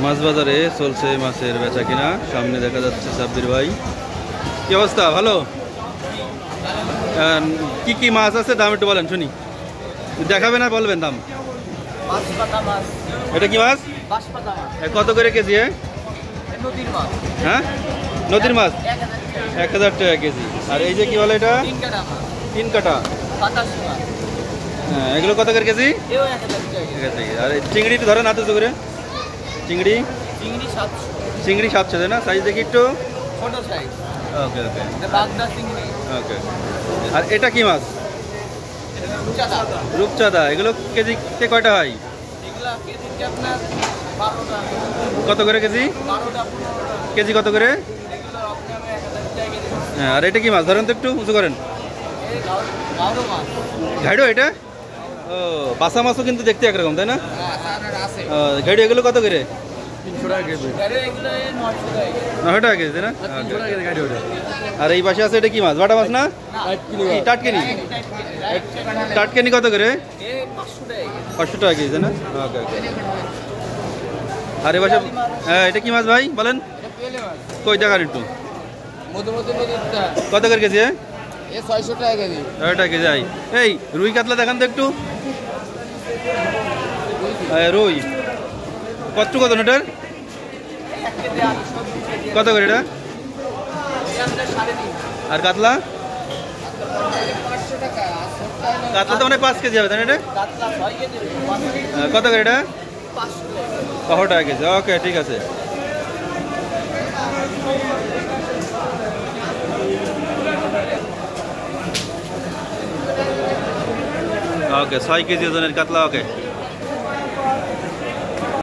মাছ বাজারে চলছে মাছের বেচা কিনা। সামনে দেখা যাচ্ছে সাব্বির ভাই। কি অবস্থা? ভালো? কি কি মাছ আছে দাম একটু বলেন শুনি। দেখাবেন আর বলবেন দাম। এটা কি মাছ? কত করে কেজি? হ্যাঁ, নদীর মাছ 1000 টাকা কেজি। আর এই যে কি বলে এটা? 3 কাটা। হ্যাঁ, এগুলো কত করে কেজি? আর চিংড়ি একটু ধরেন হাতে করে। চিংড়ি 700 তাই না? সাইজ দেখি একটু। ওকে ওকে ওকে। আর এটা কি মাছ? রূপচাঁদা। এগুলো কেজি কে কয়টা হয়? কত করে কেজি? কেজি কত করে? হ্যাঁ, আর এটা কি মাছ? ধরেন তো একটু উঁচু করেন। ঘাইডো এটা? ও, বাসা মাছও কিন্তু দেখতে একরকম তাই না? ঘাইডো এগুলো কত করে? 300 টাকা কেজি। 900 টাকা কেজি তাই না? আর এই পাশে আছে এটা কি মাছ? বাটা মাছ না? টাটকেনি। টাটকেনি কত করে? 500 টাকা কেজি তাই না? ওকে ওকে। আর এই পাশে হ্যাঁ, এটা কি মাছ ভাই বলেন? কই টাকার একটু কত করে কেজি? 600 টাকা কেজি। 600 টাকা কেজি। এই রুই কাতলা দেখান তো একটু। রুই কত ওটার? কত করে এটা? আর কাতলা? কাতলা তো মানে 5 কেজি হবে তাই না? এটা কত করে এটা? 500 টাকা কেজি। ওকে ঠিক আছে। ওকে 6 কেজি ওজনের কাতলা। ওকে।